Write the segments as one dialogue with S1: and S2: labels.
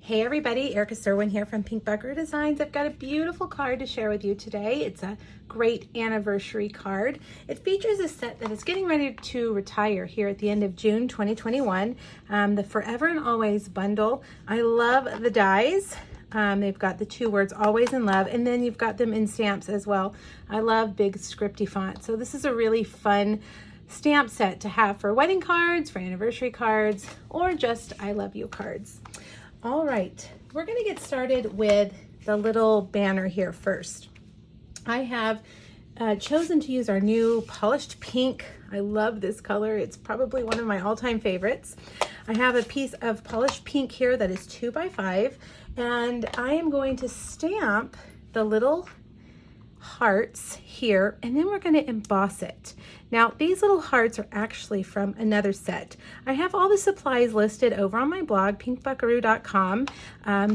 S1: Hey everybody, Erica Serwin here from Pink Buckaroo Designs. I've got a beautiful card to share with you today. It's a great anniversary card. It features a set that is getting ready to retire here at the end of June 2021. The Forever and Always bundle. I love the dies. They've got the two words always and love, and then you've got them in stamps as well. I love big scripty font. So this is a really fun stamp set to have for wedding cards, for anniversary cards, or just I love you cards. All right, we're gonna get started with the little banner here first. I have chosen to use our new polished pink. I love this color. It's probably one of my all-time favorites. I have a piece of polished pink here that is 2 by 5, and I am going to stamp the little hearts here, and then we're going to emboss it. Now, these little hearts are actually from another set. I have all the supplies listed over on my blog, pinkbuckaroo.com.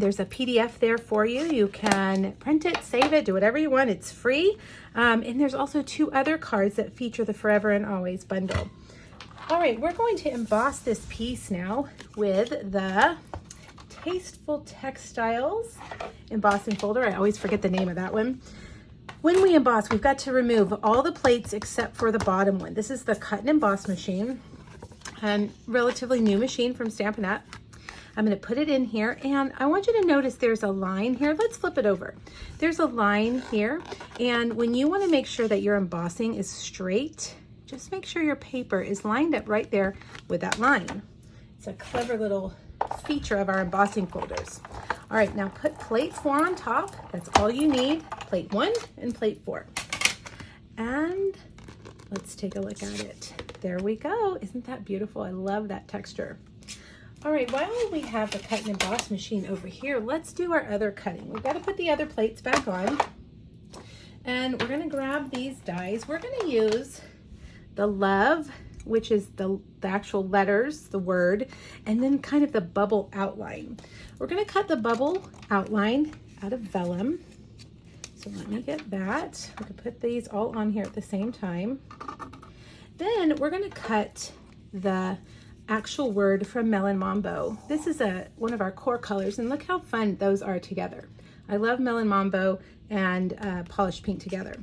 S1: There's a PDF there for you. You can print it, save it, do whatever you want. It's free. And there's also 2 other cards that feature the Forever and Always bundle. All right, we're going to emboss this piece now with the Tasteful Textiles embossing folder. I always forget the name of that one. When we emboss, we've got to remove all the plates except for the bottom one. This is the cut and emboss machine, a relatively new machine from Stampin' Up. I'm going to put it in here, and I want you to notice there's a line here. Let's flip it over. There's a line here, and when you want to make sure that your embossing is straight, just make sure your paper is lined up right there with that line. It's a clever little feature of our embossing folders. All right, now put plate 4 on top. That's all you need, plate 1 and plate 4. And let's take a look at it. There we go. Isn't that beautiful? I love that texture. All right, while we have the cut and emboss machine over here, let's do our other cutting. We've got to put the other plates back on. And we're gonna grab these dies. We're gonna use the love, which is the actual letters, the word, and then kind of the bubble outline. We're gonna cut the bubble outline out of vellum. So let me get that. We can put these all on here at the same time. Then we're gonna cut the actual word from Melon Mambo. This is one of our core colors, and look how fun those are together. I love Melon Mambo and polished pink together.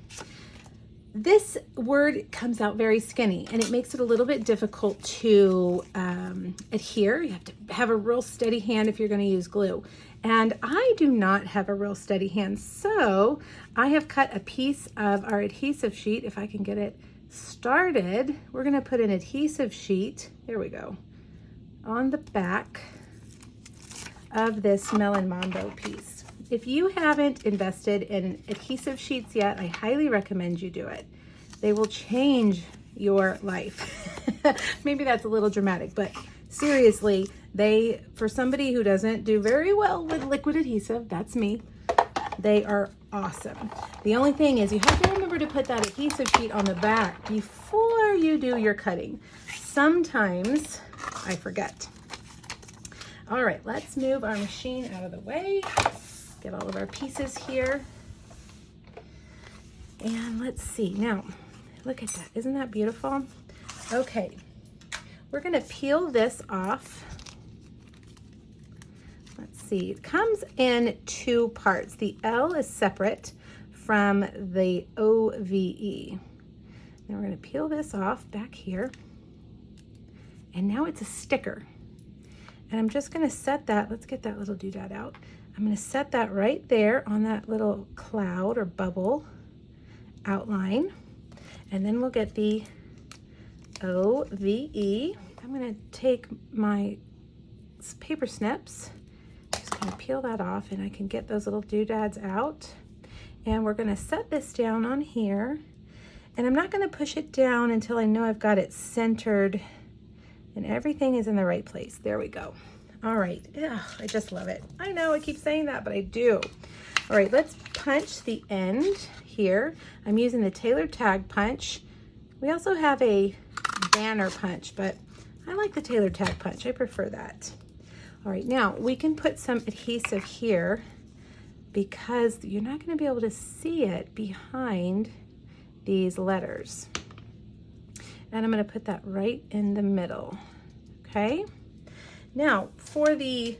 S1: This word comes out very skinny, and it makes it a little bit difficult to adhere. You have to have a real steady hand if you're going to use glue. And I do not have a real steady hand, so I have cut a piece of our adhesive sheet. If I can get it started, we're going to put an adhesive sheet, there we go, on the back of this Melon Mambo piece. If you haven't invested in adhesive sheets yet, I highly recommend you do it. They will change your life. Maybe that's a little dramatic, but seriously, for somebody who doesn't do very well with liquid adhesive, that's me, they are awesome. The only thing is you have to remember to put that adhesive sheet on the back before you do your cutting. Sometimes I forget. All right, let's move our machine out of the way. Get all of our pieces here. And let's see. Now, look at that. Isn't that beautiful? Okay. We're going to peel this off. Let's see. It comes in 2 parts. The L is separate from the OVE. Now we're going to peel this off back here. And now it's a sticker. And I'm just going to set that. Let's get that little doodad out. I'm going to set that right there on that little cloud or bubble outline. And then we'll get the OVE. I'm going to take my paper snips, just going to peel that off, and I can get those little doodads out. And we're going to set this down on here. And I'm not going to push it down until I know I've got it centered and everything is in the right place. There we go. All right, I just love it. I know I keep saying that, but I do. All right, let's punch the end here. I'm using the tailored tag punch. We also have a banner punch, but I like the tailored tag punch. I prefer that. All right, now we can put some adhesive here because you're not going to be able to see it behind these letters. And I'm going to put that right in the middle. Okay. Now for the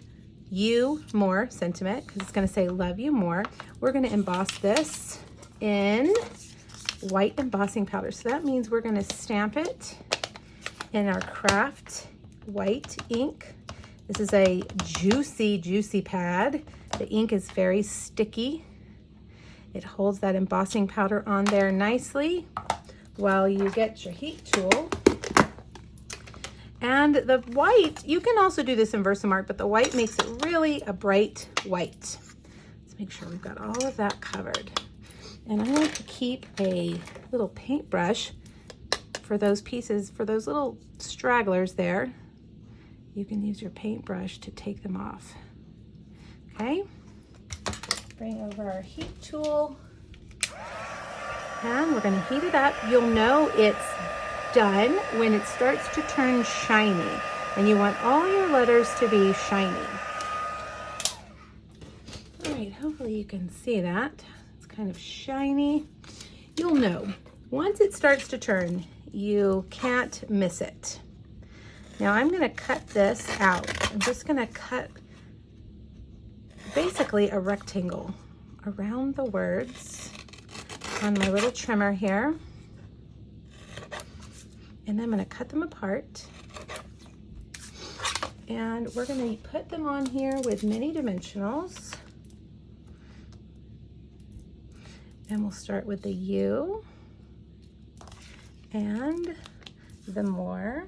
S1: you more sentiment, because it's going to say love you more. We're going to emboss this in white embossing powder. So that means we're going to stamp it in our craft white ink. This is a juicy, juicy pad. The ink is very sticky. It holds that embossing powder on there nicely while you get your heat tool. And the white, you can also do this in Versamark, but the white makes it really a bright white. Let's make sure we've got all of that covered. And I like to keep a little paintbrush for those pieces, for those little stragglers there. You can use your paintbrush to take them off. Okay, bring over our heat tool. And we're gonna heat it up. You'll know it's done when it starts to turn shiny, and you want all your letters to be shiny. All right, hopefully you can see that. It's kind of shiny. You'll know once it starts to turn, you can't miss it. Now I'm gonna cut this out. I'm just gonna cut basically a rectangle around the words on my little trimmer here. And then I'm gonna cut them apart. And we're gonna put them on here with mini dimensionals. And we'll start with the U and the more,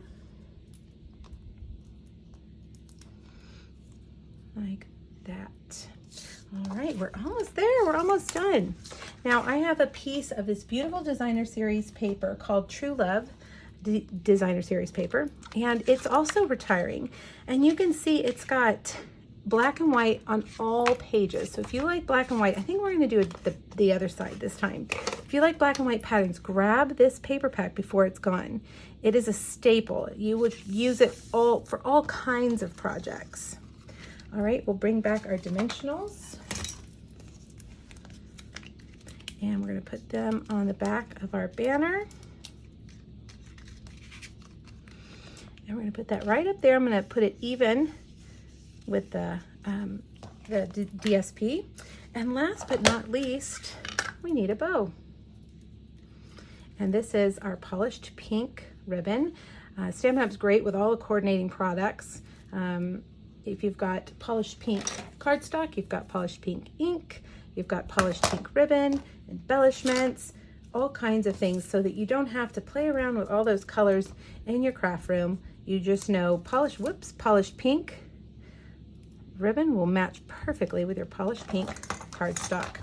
S1: like that. All right, we're almost there, we're almost done. Now I have a piece of this beautiful designer series paper called True Love designer series paper, and it's also retiring. And you can see it's got black and white on all pages. So if you like black and white, I think we're going to do the other side this time. If you like black and white patterns, grab this paper pack before it's gone. It is a staple. You would use it for all kinds of projects. All right, we'll bring back our dimensionals. And we're going to put them on the back of our banner. And we're going to put that right up there. I'm going to put it even with the DSP. And last but not least, we need a bow. And this is our polished pink ribbon. Stampin' Up's great with all the coordinating products. If you've got polished pink cardstock, you've got polished pink ink, you've got polished pink ribbon, embellishments, all kinds of things, so that you don't have to play around with all those colors in your craft room. You just know polished pink ribbon will match perfectly with your polished pink cardstock.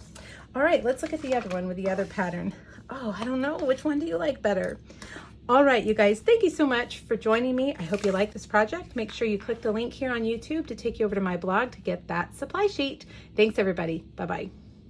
S1: All right, let's look at the other one with the other pattern. Oh, I don't know, which one do you like better? All right, you guys, thank you so much for joining me. I hope you like this project. Make sure you click the link here on YouTube to take you over to my blog to get that supply sheet. Thanks, everybody. Bye-bye.